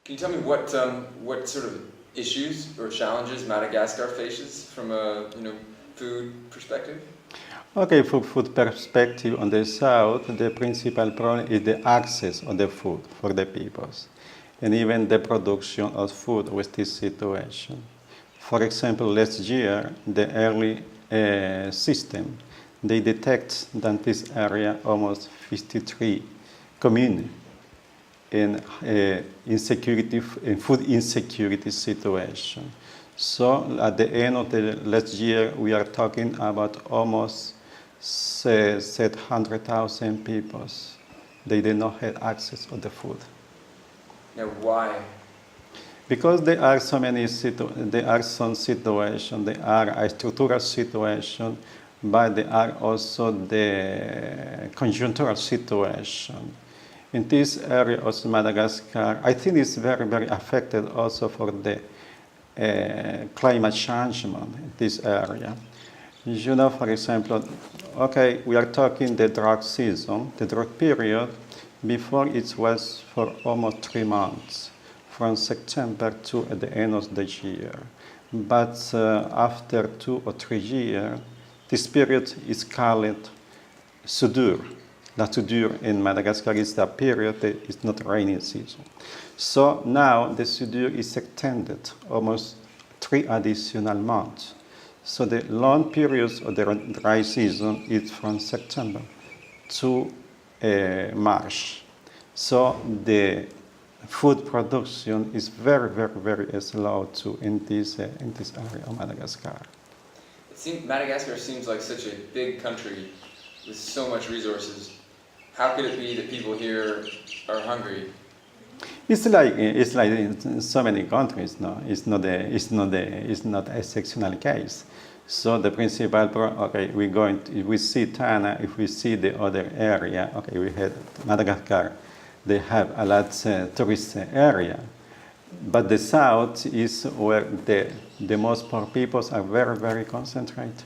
Can you tell me what sort of issues or challenges Madagascar faces from a food perspective? Okay, from food perspective on the south, the principal problem is the access of the food for the peoples, and even the production of food with this situation. For example, last year, the early system, they detect that this area almost 53 communes in food insecurity situation. So at the end of the last year, we are talking about almost 700,000 people. They did not have access to the food. Now, why? Because there are so many there are some situations, there are a structural situation, but there are also the conjunctural situation. In this area of Madagascar, I think it's very, very affected also for the climate change in this area. You know, for example, okay, we are talking the drought season, the drought period. Before it was for almost 3 months, from September to the end of the year. But after 2 or 3 years, this period is called soudure. La soudure in Madagascar is the period that is not rainy season. So now the soudure is extended almost 3 additional months. So the long periods of the dry season is from September to March. So the food production is very, very, very slow too in this area of Madagascar. Madagascar seems like such a big country with so much resources. How could it be that people here are hungry? It's like in so many countries. No, it's not a exceptional case. So the principal problem, okay, if we see Tana, if we see the other area, okay, we had Madagascar, they have a lot tourist area, but the south is where the most poor peoples are very, very concentrated.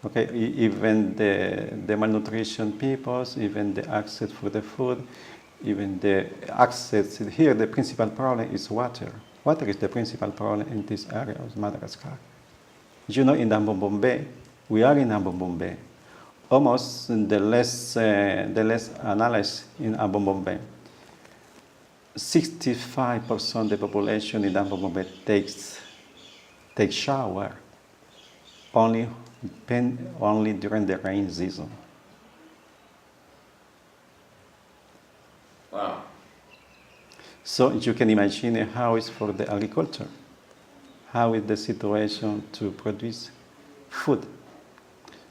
Okay, even the malnutrition peoples, even the access for the food, even the access here, the principal problem is water. Water is the principal problem in this area of Madagascar. You know, in Ambon Bay, we are in Ambon Bay. Almost the less analysis in Ambon Bay, 65% of the population in Ambon Bay takes shower only during the rain season. Wow. So you can imagine how it's for the agriculture. How is the situation to produce food?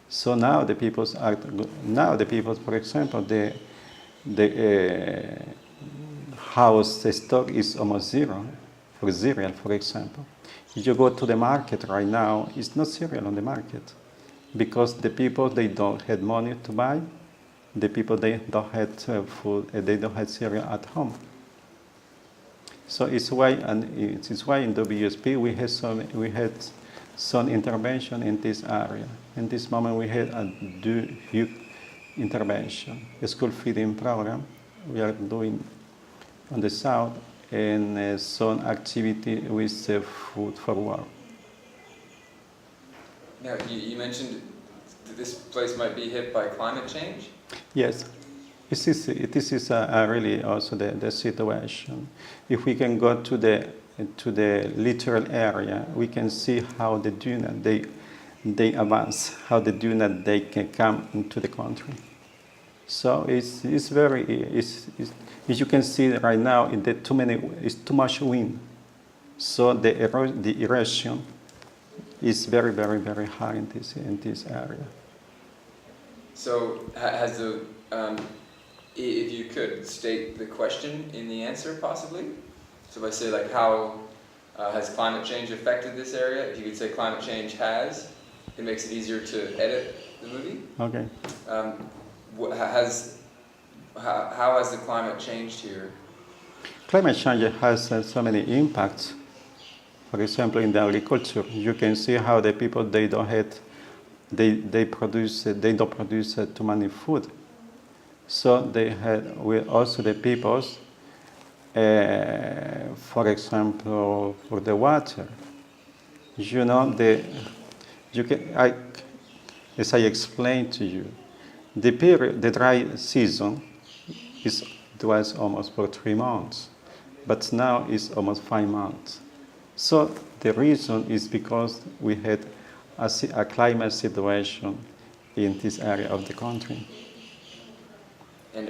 So now the people, for example, the house stock is almost zero for cereal, for example. If you go to the market right now, it's not cereal on the market because the people, they don't have money to buy. The people, they don't have food, they don't have cereal at home. So it's why in WSP we had some intervention in this area. In this moment we had a huge intervention, a school feeding program we are doing on the south, and some activity with food for work. Now you mentioned that this place might be hit by climate change? Yes. This is really also the situation. If we can go to the littoral area, we can see how the duna they advance, how the duna they can come into the country. So it's as you can see right now, it's too much wind. So the erosion is very, very, very high in this area. So has the if you could state the question in the answer, possibly. So if I say, like, how has climate change affected this area? If you could say climate change has, it makes it easier to edit the movie. Okay. How has the climate changed here? Climate change has so many impacts. For example, in the agriculture, you can see how the people they don't produce too many food. So also the peoples For example, for the water, you know, as I explained to you, the dry season it was almost for 3 months, but now it's almost 5 months. So the reason is because we had a climate situation in this area of the country. And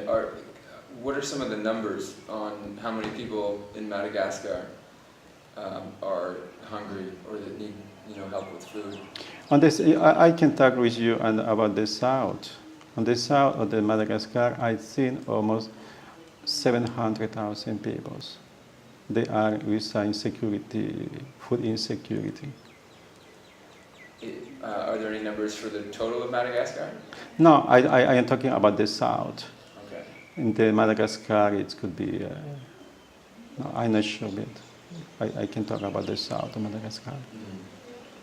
what are some of the numbers on how many people in Madagascar are hungry or that need help with food? On this, I can talk with you about the south. On the south of the Madagascar, I've seen almost 700,000 people. They are with insecurity, food insecurity. Are there any numbers for the total of Madagascar? No, I am talking about the south. Okay. In the Madagascar, it could be, no, I'm not sure, but I can talk about the south of Madagascar. Mm-hmm.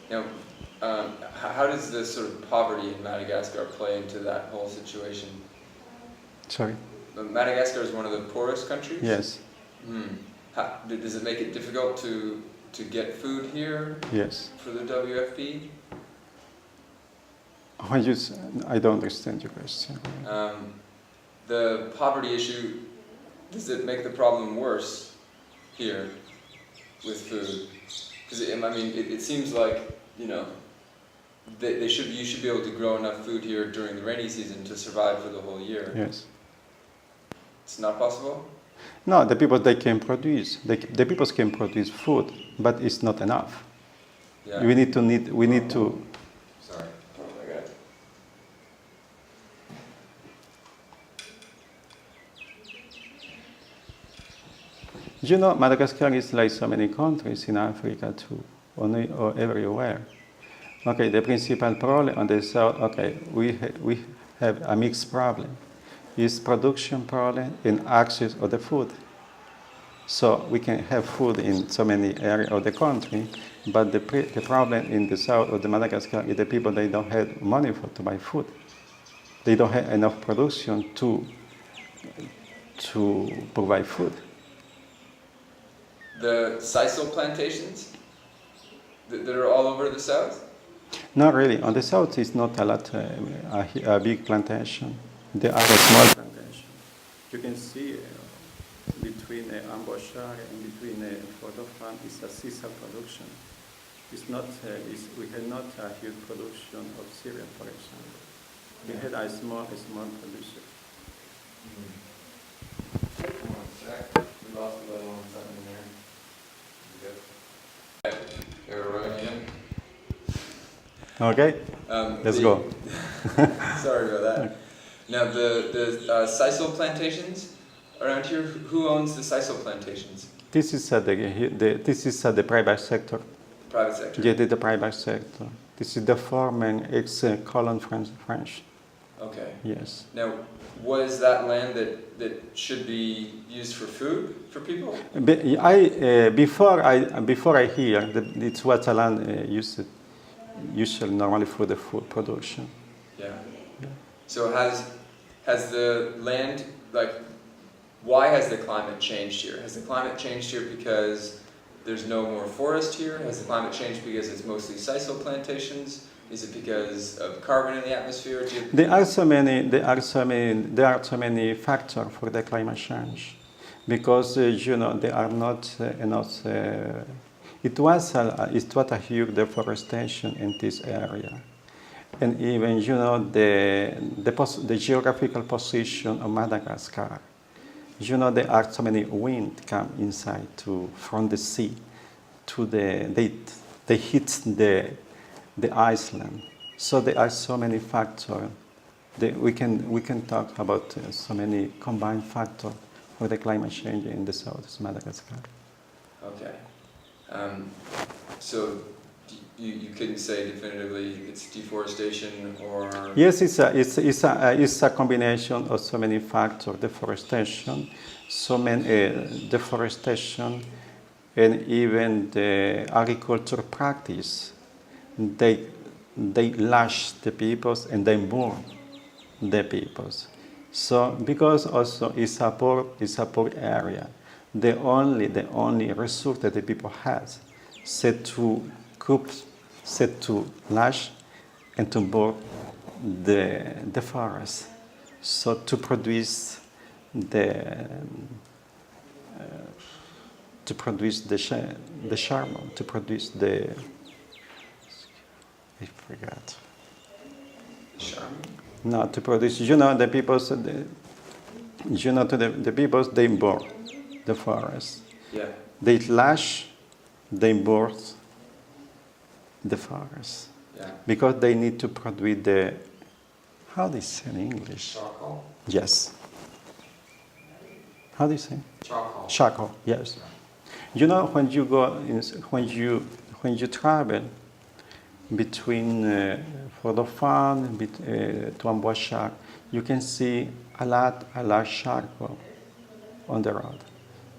Now, how does the sort of poverty in Madagascar play into that whole situation? Sorry? Madagascar is one of the poorest countries? Yes. Does it make it difficult to get food here? Yes. For the WFP? I don't understand your question. The poverty issue, does it make the problem worse here with food? Because it seems like you should be able to grow enough food here during the rainy season to survive for the whole year. Yes. It's not possible? No, the people they can produce. The people can produce food, but it's not enough. Yeah. We need to. Sorry, I got it. You know, Madagascar is like so many countries in Africa too, or everywhere. Okay, the principal problem on the south. Okay, we have a mixed problem. Is production problem and access of the food. So we can have food in so many areas of the country, but the problem in the south of the Madagascar is the people, they don't have money to buy food. They don't have enough production to provide food. The sisal plantations that are all over the south? Not really. On the south, it's not a lot, a big plantation. There are a small plantation. You can see between Amboshar and between Fordofan is a sisal production. It's not. We had not a huge production of cereal, for example. We had a small producer. One sec. We lost the little one something there. Here we're running again. Okay. Let's go. Sorry about that. Now the sisal plantations around here. Who owns the sisal plantations? This is the private sector. Private sector. Yeah, the private sector. This is the former ex-colon French. Okay. Yes. Now, was that land that should be used for food for people? Before I hear it's what a land used usually normally for the food production. Yeah. So has the land, why has the climate changed here? Has the climate changed here because there's no more forest here? Has the climate changed because it's mostly sisal plantations? Is it because of carbon in the atmosphere? There are so many factors for the climate change, because there are not enough. It was a huge deforestation in this area. And even, the geographical position of Madagascar, there are so many wind come inside from the sea they hit the island. So there are so many factors. We can talk about so many combined factors for the climate change in the south of Madagascar. Okay. So you couldn't say definitively it's deforestation or... Yes, it's a combination of so many factors. Deforestation, deforestation, and even the agriculture practice. They lash the peoples and they burn the peoples. So because also it's a poor area, The only resource that the people has, set to cook, set to lash, and to burn the forest. So to produce the the charbon, to produce the I forgot. Charmin? No, to produce. The peoples. The peoples they burn the forest. Yeah. They lash, they burn the forest Yeah. because they need to produce the. How do you say in English? Charcoal? Yes. How do you say? Charcoal. Charcoal. Yes. When you go in, when you travel between for the farm to Amboashar, you can see a lot of charcoal on the road.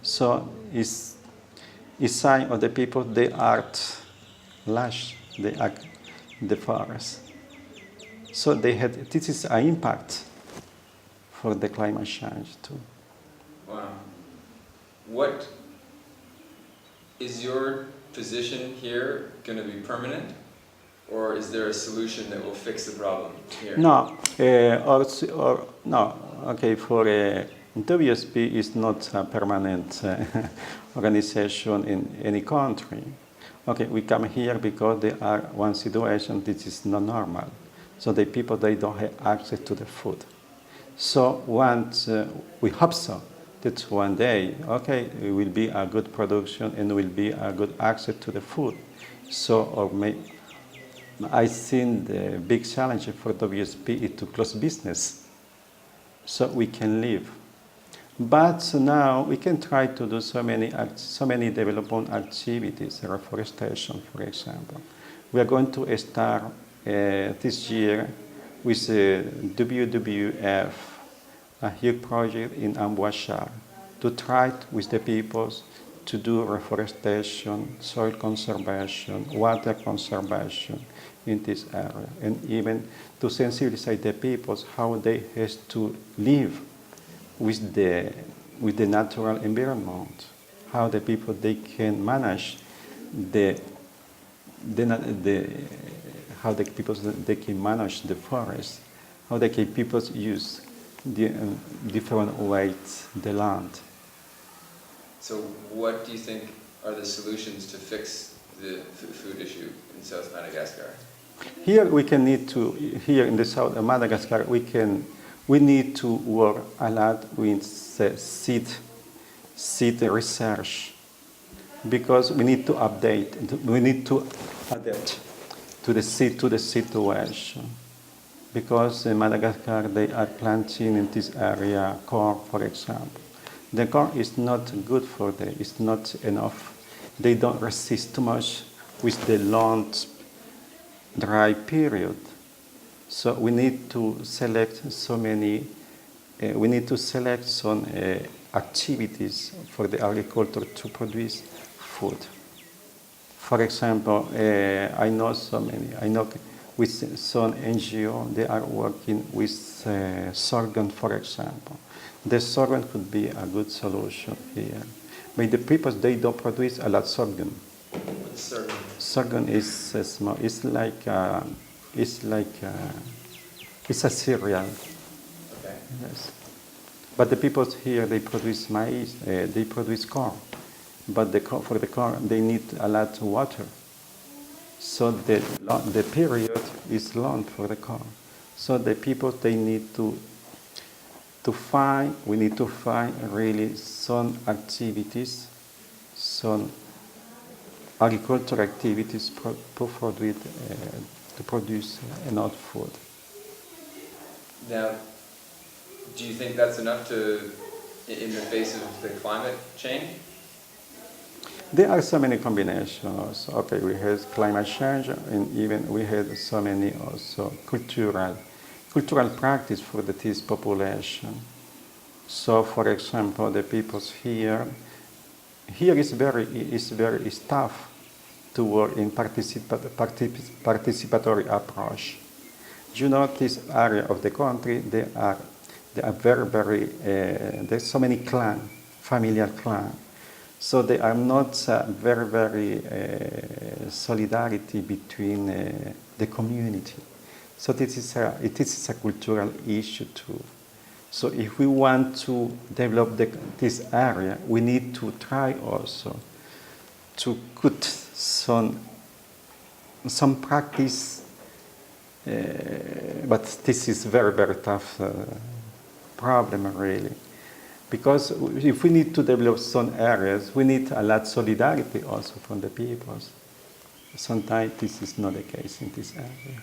So it's sign of the people they art lash the forest. So this is an impact for the climate change too. Wow. What is your position here going to be permanent, or is there a solution that will fix the problem here? No, no. Okay, for WSP is not a permanent organization in any country. Okay, we come here because there are one situation that is not normal. So the people they don't have access to the food. So once we hope so that one day, okay, it will be a good production and will be a good access to the food. So I think the big challenge for WSP is to close business so we can live. But now we can try to do so many development activities, reforestation, for example. We are going to start this year with WWF, a huge project in Amboashar, to try with the peoples to do reforestation, soil conservation, water conservation in this area, and even to sensibilize the peoples how they have to live with the natural environment, how the people they can manage how the people they can manage the forest, how the people use the different ways the land. So what do you think are the solutions to fix the food issue in South Madagascar? Here here in the south of Madagascar, we need to work a lot with seed research, because we need to adapt to the situation. Because in Madagascar they are planting in this area corn, for example. The corn is not good for them, it's not enough. They don't resist too much with the long dry period. So we need to select some activities for the agriculture to produce food. For example, I know with some NGO, they are working with sorghum, for example. The sorghum could be a good solution here. But the people, they don't produce a lot of sorghum. What's sorghum? Sorghum is small. It's a cereal. Okay. Yes. But the people here, they produce maize, they produce corn. But for the corn, they need a lot of water. So the period is long for the corn. So the people, they need we need to find really some activities, some agricultural activities to produce enough food. Now, do you think that's enough in the face of the climate change? There are so many combinations. Okay, we have climate change, and even we have so many also cultural practice for this population. So, for example, the peoples here is very tough to work in participatory approach. This area of the country, they are very, there's so many clans familiar clan. So there are not very solidarity between the community. So it is a cultural issue too. So if we want to develop this area, we need to try also to put some practice, but this is very tough problem really. Because if we need to develop some areas, we need a lot of solidarity also from the peoples. Sometimes this is not the case in this area.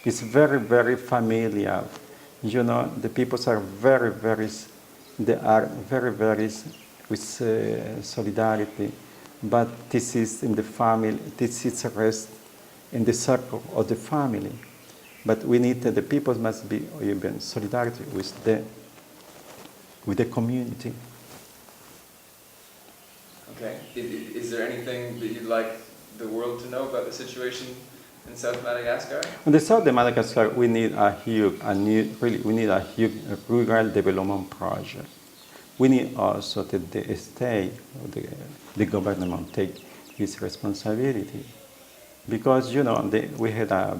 It's very familiar. You know, the peoples are very with solidarity. But this is in the family, this is a rest in the circle of the family. But we need the people must be even solidarity with the community. Okay. Is there anything that you'd like the world to know about the situation in South Madagascar? In the South of Madagascar, we need a huge rural development project. We need also that the state, the government take its responsibility, because you know we had a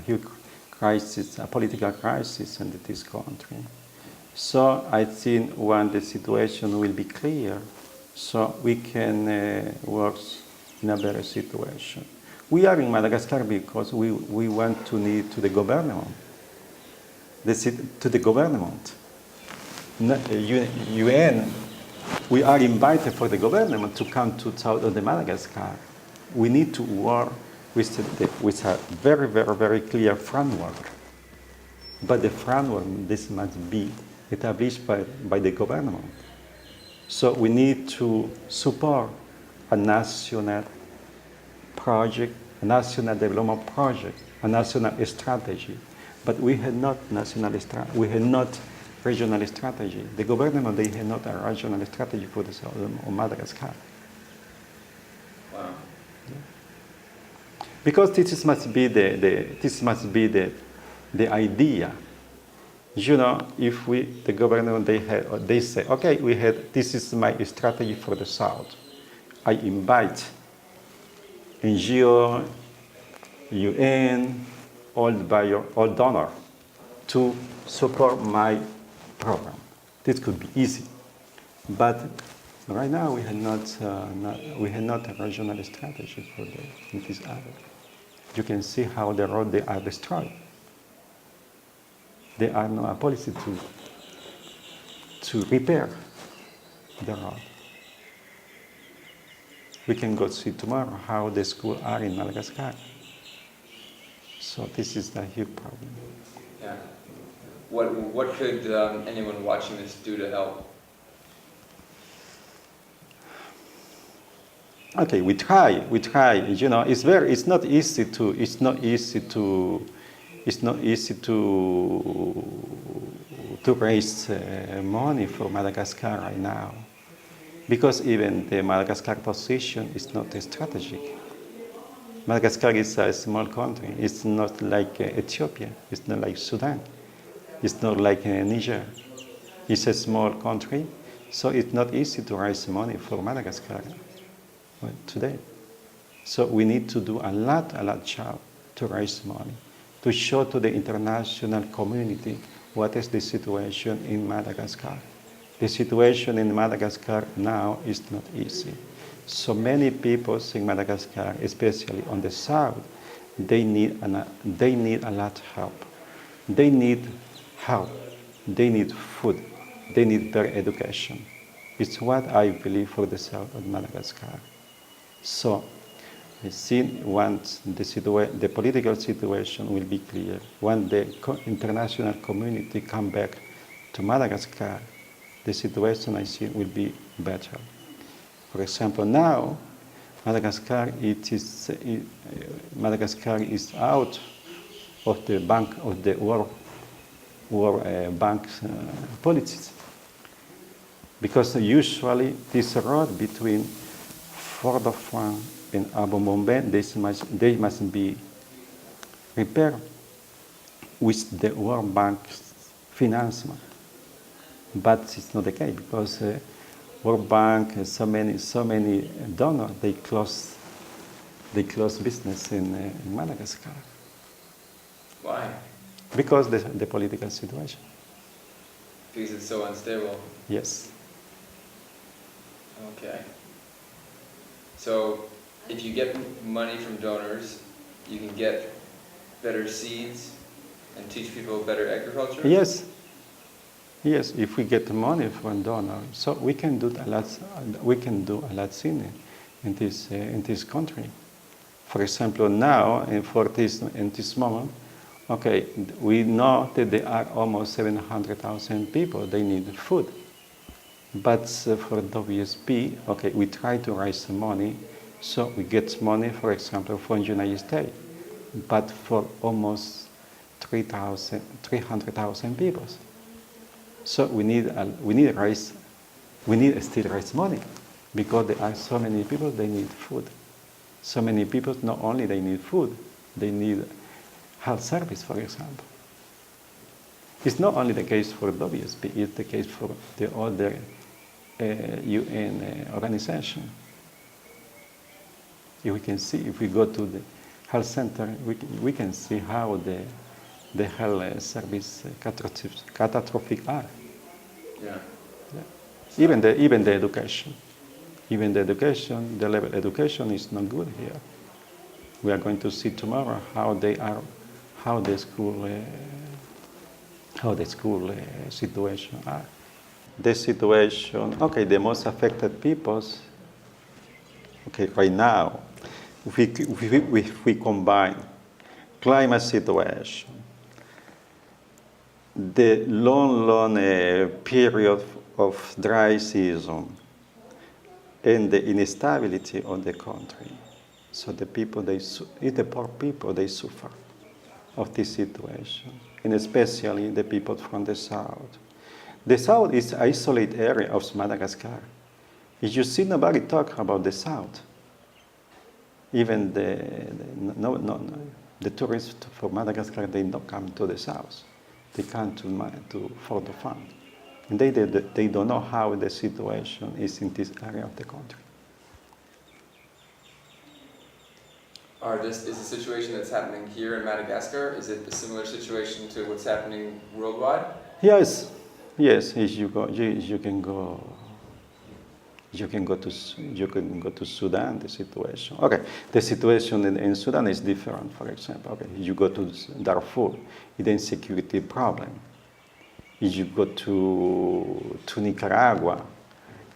huge crisis, a political crisis in this country. So I think when the situation will be clear, so we can work in a better situation. We are in Madagascar because we want to need to the government, to the government. UN, we are invited for the government to come to south of the Madagascar. We need to work with a very clear framework. But the framework, this must be established by the government. So we need to support a national project, a national development project, a national strategy. But we had not regional strategy. The government, they had not a regional strategy for the south of Madagascar. Wow. Because this must be the idea. You know, if the government, they say, okay, this is my strategy for the South. I invite NGO, UN, all donor to support my program. This could be easy, but right now we had not a regional strategy for in this area. You can see how the roads they are destroyed. There are no policy to repair the road. We can go see tomorrow how the schools are in Madagascar. So this is a huge problem. Yeah. What could anyone watching this do to help? Okay, we try. You know, it's not easy to raise money for Madagascar right now, because even the Madagascar position is not strategic. Madagascar is a small country. It's not like Ethiopia. It's not like Sudan. It's not like Niger. It's a small country, so it's not easy to raise money for Madagascar today. So we need to do a lot job to raise money, to show to the international community what is the situation in Madagascar. The situation in Madagascar now is not easy. So many people in Madagascar, especially on the south, they need a lot of help. They need help. They need food. They need better education. It's what I believe for the south of Madagascar. So I think once the political situation will be clear, when the international community come back to Madagascar, the situation I think will be better. For example, now Madagascar is out of the World Bank policies, because usually this road between Fort-de-France and Abombombé, they must be repaired with the World Bank financement. But it's not the case, because World Bank, and so many donors, they close business in Madagascar Why? because the political situation. Because it's so unstable. Yes. Okay. So if you get money from donors, you can get better seeds and teach people better agriculture? Yes. Yes, if we get money from donors, so we can do a lot. We can do a lot in this country. For example, now in this moment, okay, we know that there are almost 700,000 people. They need food, but for WSP, okay, we try to raise some money, so we get money, for example, from the United States, but for almost 300,000 people. So we need still raise money because there are so many people, they need food. So many people, not only they need food, they need health service, for example. It's not only the case for WSP, it's the case for the other UN organization. If we can see, if we go to the health center, we can see how the health service catastrophic are. Yeah. Yeah. Even the education. Even the education, the level of education is not good here. We are going to see tomorrow how the school situation are. The situation, okay, the most affected peoples, okay, right now, if we combine climate situation, the long period of dry season, and the instability of the country. So the people, the poor people, they suffer of this situation, and especially the people from the south. The south is an isolated area of Madagascar. If you see nobody talk about the south, even the tourists from Madagascar, they don't come to the south. They come for the fun. And they don't know how the situation is in this area of the country. Is the situation that's happening here in Madagascar, is it a similar situation to what's happening worldwide? Yes. If you can go to Sudan. The situation. Okay, the situation in Sudan is different. For example, okay, you go to Darfur, it's an insecurity problem. If you go to Nicaragua,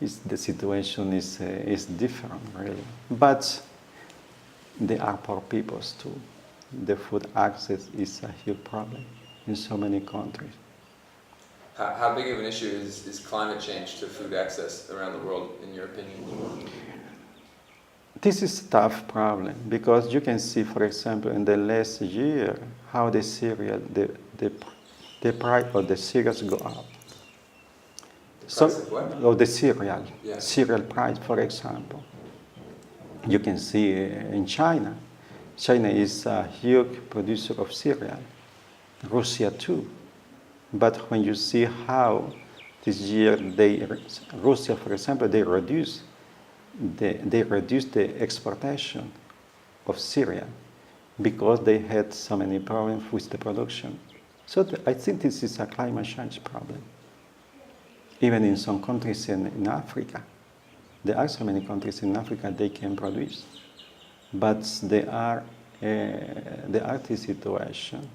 the situation is different, really. But there are poor peoples too. The food access is a huge problem in so many countries. How big of an issue is climate change to food access around the world, in your opinion? This is a tough problem because you can see, for example, in the last year, how the price of the cereals go up. Of the cereal, yeah. Cereal price, for example. You can see in China. China is a huge producer of cereal. Russia too. But when you see how this year Russia, for example, they reduced the exportation of cereal because they had so many problems with the production. So I think this is a climate change problem. Even in some countries in Africa, there are so many countries in Africa they can produce, but there are this situation.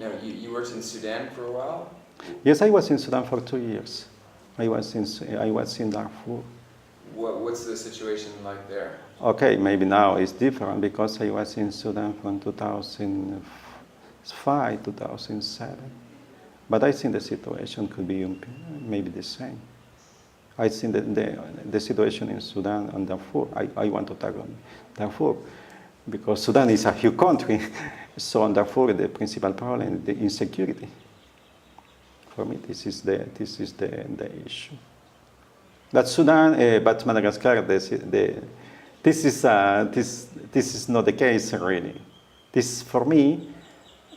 Now, you worked in Sudan for a while? Yes, I was in Sudan for 2 years. I was in Darfur. What's the situation like there? Okay, maybe now it's different because I was in Sudan from 2005, 2007. But I think the situation could be maybe the same. I think the situation in Sudan and Darfur, I want to talk on Darfur, because Sudan is a huge country, so in Darfur the principal problem is the insecurity. For me, this is the issue. But Sudan, but Madagascar, this is not the case really. This, for me,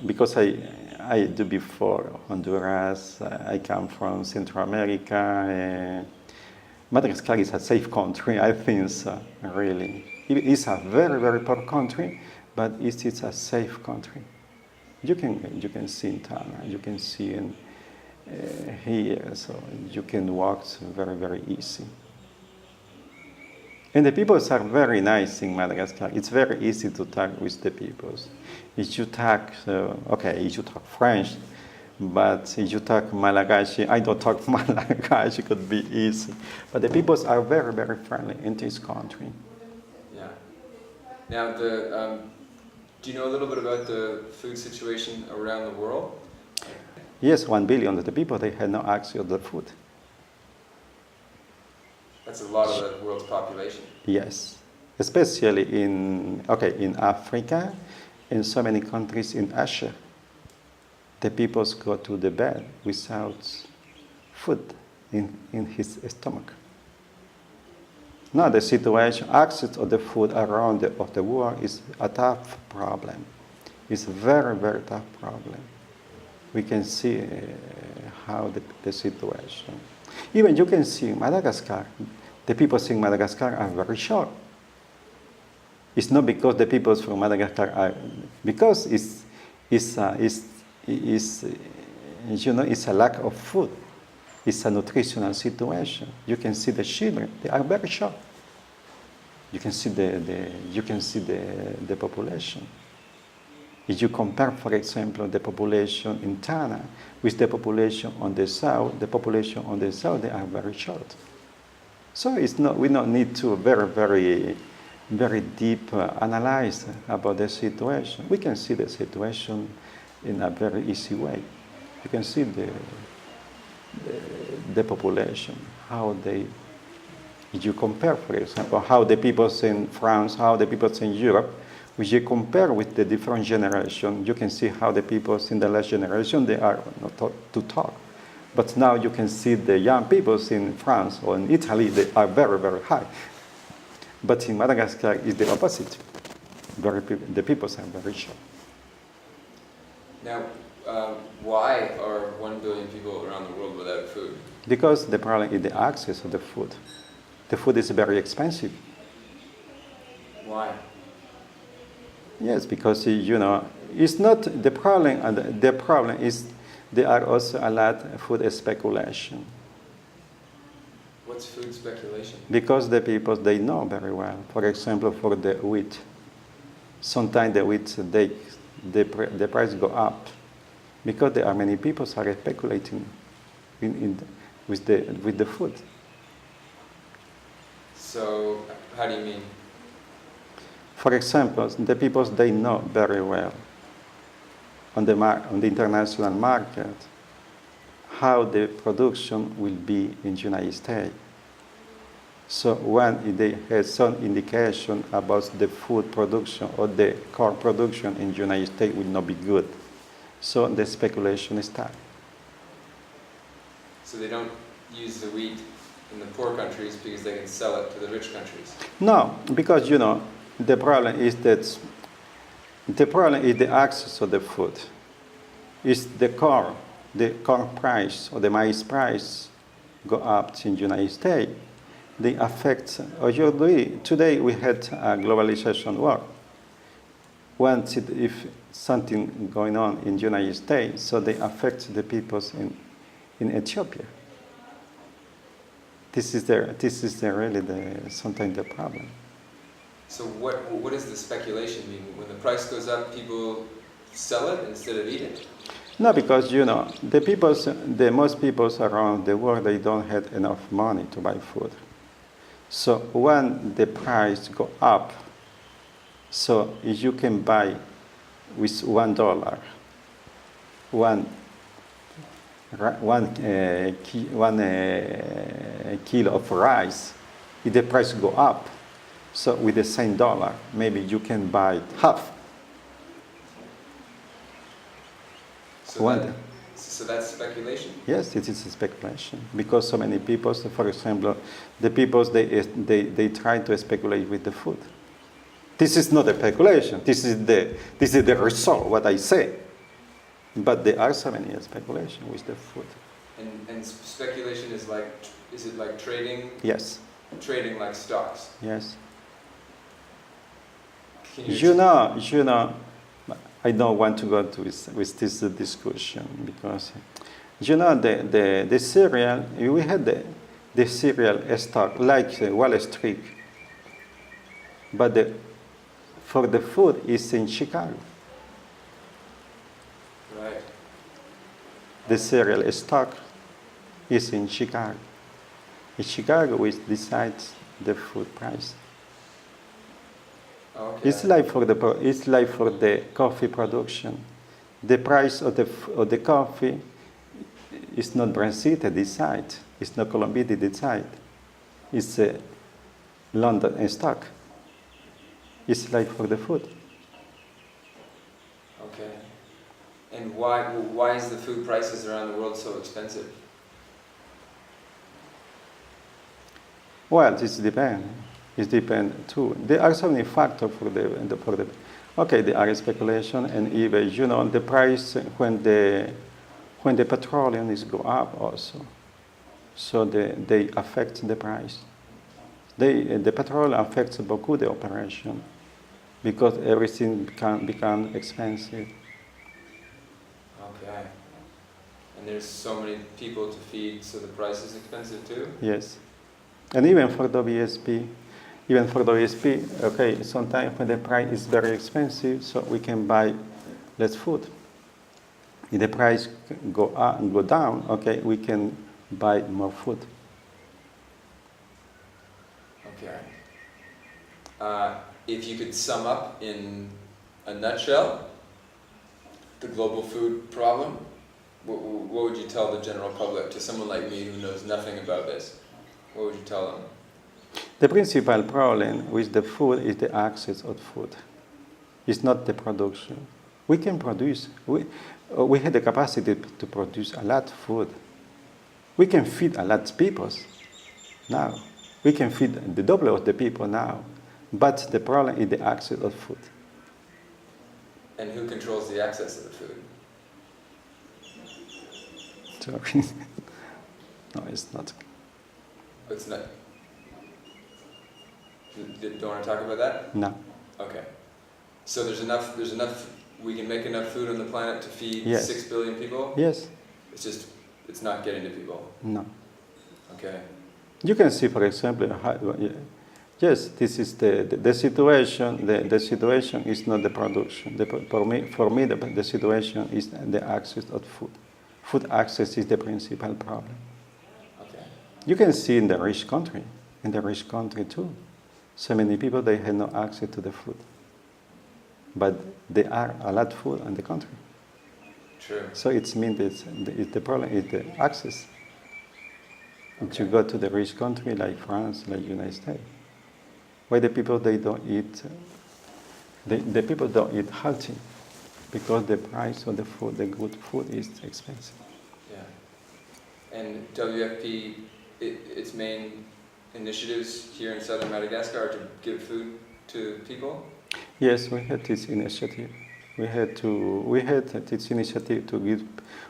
because I do before Honduras, I come from Central America. Madagascar is a safe country, I think so, really. It is a very, very poor country, but it is a safe country. You can see in Tana, you can see in here, so you can walk very, very easy. And the people are very nice in Madagascar. It's very easy to talk with the people. If you talk, if you talk French, but if you talk Malagasy, I don't talk Malagasy, it could be easy. But the people are very, very friendly in this country. Yeah. Now, do you know a little bit about the food situation around the world? Yes, 1 billion of the people, they had no access to the food. That's a lot of the world's population. Yes, especially in Africa, in so many countries in Asia. The people go to the bed without food in his stomach. Now the situation, access to the food around the world is a tough problem. It's a very, very tough problem. We can see how the situation. Even you can see in Madagascar, the people in Madagascar are very short. It's not because the people from Madagascar are, because it's a lack of food. It's a nutritional situation. You can see the children; they are very short. You can see the population. If you compare, for example, the population in Tana with the population on the south, they are very short. So we don't need to very deep analyze about the situation. We can see the situation in a very easy way. You can see the population, how they, if you compare, for example, how the people in France, how the people in Europe, which you compare with the different generations, you can see how the people in the last generation, they are not taught to talk. But now you can see the young people in France or in Italy, they are very, very high. But in Madagascar, it's the opposite. The people are very short. Now, why are 1 billion people around the world without food? Because the problem is the access of the food. The food is very expensive. Why? Yes, because it's not the problem. The problem is there are also a lot of food speculation. What's food speculation? Because the people, they know very well. For example, for the wheat. Sometimes the wheat, the price go up. Because there are many people who are speculating with the food. So, how do you mean? For example, the people, they know very well on the international market how the production will be in the United States. So when they have some indication about the food production or the corn production in the United States will not be good, so the speculation starts. So they don't use the wheat in the poor countries because they can sell it to the rich countries? No, because the problem is the access to the food. It's the corn price or the maize price go up in the United States. They affect, today we had a globalization war. If something going on in the United States, so they affect the peoples in Ethiopia. This is really sometimes the problem. So what does the speculation mean? When the price goes up, people sell it instead of eat it? No, because the most people around the world, they don't have enough money to buy food. So when the price go up, so if you can buy with $1 one kilo of rice, if the price go up, so with the same dollar, maybe you can buy half. So that's speculation? Yes, it is a speculation because so many people, for example, the people they try to speculate with the food. This is not a speculation. This is the result. What I say, But there are so many speculation with the food. And speculation is like, is it like trading? Yes, Trading like stocks? yes. Can You know, I don't want to go to with this discussion because, you know, the cereal, we had the cereal stock like Wall Street, but for the food is in Chicago. Right. The cereal stock is in Chicago. In Chicago, we decide the food price. Okay. It's like for the coffee production. The price of the coffee is not Brazil that decide. It's not Colombia that decide. It's London stock. It's like for the food. Okay. And why is the food prices around the world so expensive? Well, it depends. It depends too. There are so many factors for the. Okay, there are speculation and even the price when the petroleum is go up also, so they affect the price. The petrol affects beaucoup the operation because everything become expensive. Okay. And there's so many people to feed, so the price is expensive too? Yes, and even for the VSP. Even for the VSP, okay, sometimes when the price is very expensive, so we can buy less food. If the price go up and go down, okay, we can buy more food. Okay. If you could sum up in a nutshell the global food problem, what would you tell the general public, to someone like me who knows nothing about this? What would you tell them? The principal problem with the food is the access of food. It's not the production. We can produce. We have the capacity to produce a lot of food. We can feed a lot of people now. We can feed the double of the people now. But the problem is the access of food. And who controls the access of the food? Sorry. No, it's not. It's not. Don't want to talk about that? No. Okay. So there's enough, we can make enough food on the planet to feed Yes. 6 billion people? Yes. It's just, it's not getting to people. No. Okay. You can see, for example, yes, this is the situation. The situation is not the production. For me, the situation is the access of food. Food access is the principal problem. Okay. You can see in the rich country too. So many people, they have no access to the food. But there are a lot of food in the country. True. So it means that the problem is the access. If you go to the rich country like France, like United States, where the people, they don't eat, the people don't eat healthy because the price of the food, the good food, is expensive. Yeah. And WFP, its main initiatives here in southern Madagascar are to give food to people? Yes, we had this initiative. We had this initiative to give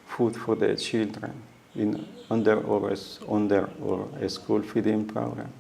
food for the children under our school feeding program.